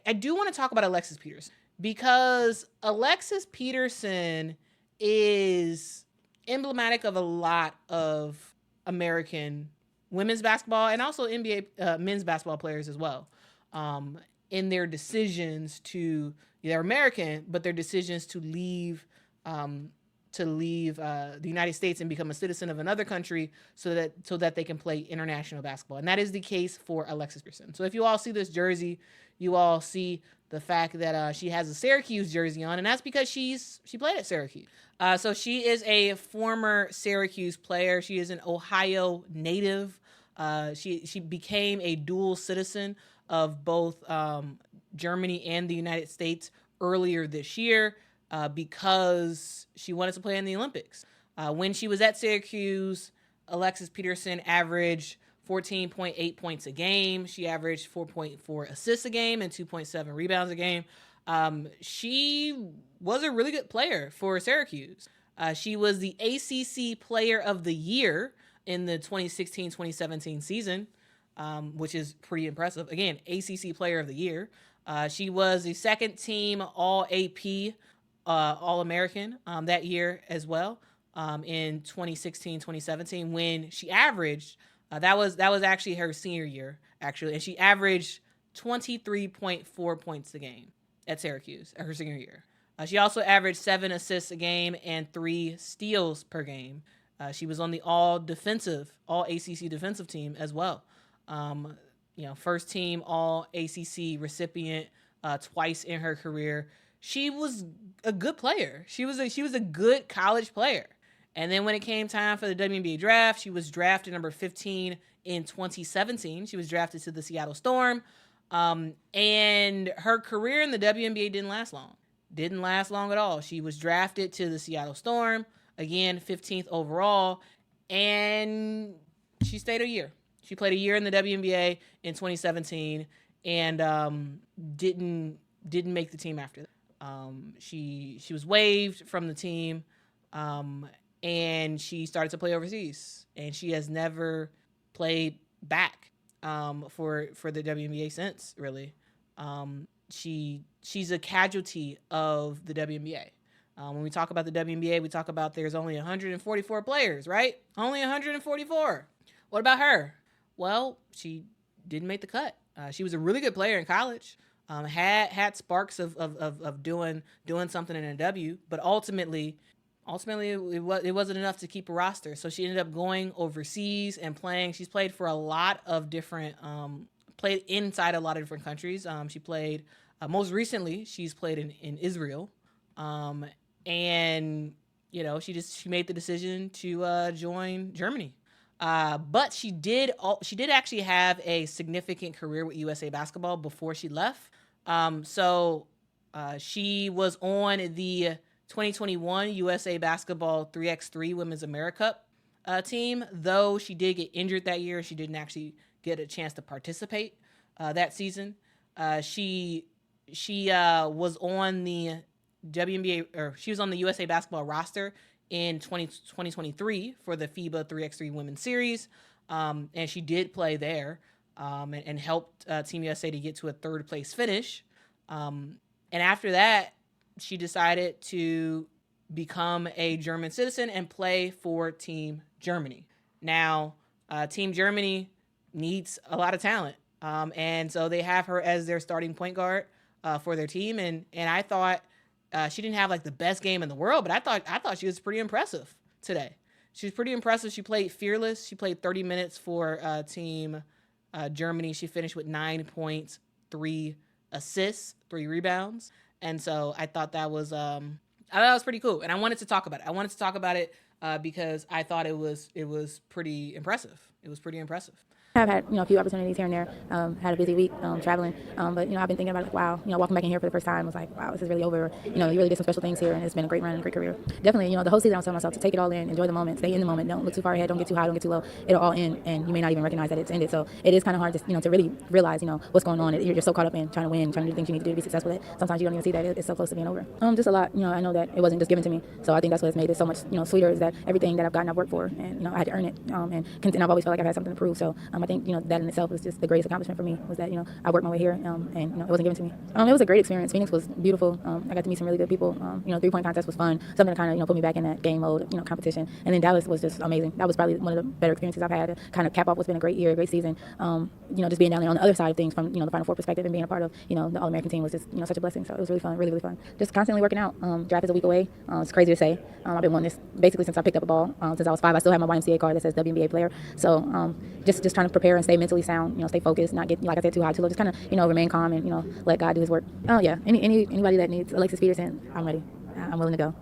I do want to talk about Alexis Peterson, because Alexis Peterson is emblematic of a lot of American women's basketball and also NBA men's basketball players as well, in their decisions to, they're American, but their decisions to leave the United States and become a citizen of another country so that they can play international basketball. And that is the case for Alexis Peterson. So if you all see this jersey, you all see the fact that she has a Syracuse jersey on, and that's because she played at Syracuse. So she is a former Syracuse player. She is an Ohio native. She became a dual citizen of both Germany and the United States earlier this year, because she wanted to play in the Olympics. When she was at Syracuse, Alexis Peterson averaged 14.8 points a game. She averaged 4.4 assists a game and 2.7 rebounds a game. She was a really good player for Syracuse. She was the ACC Player of the Year in the 2016-2017 season, which is pretty impressive. Again, ACC Player of the Year. She was the second team All-AP, All-American that year as well, in 2016-2017, when she averaged, that was actually her senior year, actually, and she averaged 23.4 points a game at Syracuse her senior year. She also averaged 7 assists a game and 3 steals per game. She was on the All-ACC defensive team as well. First team All-ACC recipient twice in her career. She was a good player. She was a good college player. And then when it came time for the WNBA draft, she was drafted number 15 in 2017. She was drafted to the Seattle Storm. And her career in the WNBA didn't last long. Didn't last long at all. She was drafted to the Seattle Storm, again, 15th overall, and she stayed a year. She played a year in the WNBA in 2017 and didn't make the team after that. She was waived from the team, and she started to play overseas, and she has never played back for the WNBA since, really. She's a casualty of the WNBA. When we talk about the WNBA, we talk about there's only 144 players, right? Only 144. What about her? Well, she didn't make the cut. She was a really good player in college. Had sparks of doing something in a W, but ultimately it wasn't enough to keep a roster. So she ended up going overseas and playing. She's played for a lot of different, played inside a lot of different countries. She played, most recently, she's played in Israel. And, she made the decision to join Germany. But she did actually have a significant career with USA Basketball before she left. So she was on the 2021 USA Basketball 3x3 Women's America Cup team. Though she did get injured that year, she didn't actually get a chance to participate that season. She was on the WNBA, or she was on the USA Basketball roster in 2023 for the FIBA 3x3 Women's Series, and she did play there and helped Team USA to get to a third place finish. And after that, she decided to become a German citizen and play for Team Germany. Now, Team Germany needs a lot of talent, and so they have her as their starting point guard for their team. And I thought she didn't have like the best game in the world, but I thought she was pretty impressive today. She was pretty impressive. She played fearless. She played 30 minutes for Team Germany. She finished with 9 points, 3 assists, 3 rebounds. And so I thought that was pretty cool. And I wanted to talk about it. Because I thought it was pretty impressive. It was pretty impressive. I've had, a few opportunities here and there. Had a busy week traveling, but I've been thinking about it, like, wow, walking back in here for the first time was like, wow, this is really over. You really did some special things here, and it's been a great run and a great career. Definitely, the whole season I was telling myself to take it all in, enjoy the moment, stay in the moment, don't look too far ahead, don't get too high, don't get too low. It'll all end, and you may not even recognize that it's ended. So it is kind of hard to, to really realize, what's going on. You're just so caught up in trying to win, trying to do things you need to do to be successful that sometimes you don't even see that it's so close to being over. Just a lot. I know that it wasn't just given to me, so I think that's what's made it so much, sweeter is that everything that I've gotten, I've worked for, and I had to earn it, and I've always felt like I've had something to prove. So I think, that in itself was just the greatest accomplishment for me, was that, I worked my way here, and, it wasn't given to me. It was a great experience. Phoenix was beautiful. I got to meet some really good people. 3-point contest was fun, something to kind of, put me back in that game mode, competition. And then Dallas was just amazing. That was probably one of the better experiences I've had to kind of cap off what's been a great year, a great season. Just being down there on the other side of things from, the Final Four perspective, and being a part of, the All-American team was just, such a blessing. So it was really fun, really, really fun. Just constantly working out. Draft is a week away. It's crazy to say. I've been wanting this basically since I picked up a ball. Since I was 5, I still have my YMCA card that says WNBA player. So just trying to prepare and stay mentally sound, stay focused, not get, like I said, too high, too low. Just kind of, remain calm and, let God do his work. Oh, yeah. Anybody that needs Alexis Peterson, I'm ready. I'm willing to go.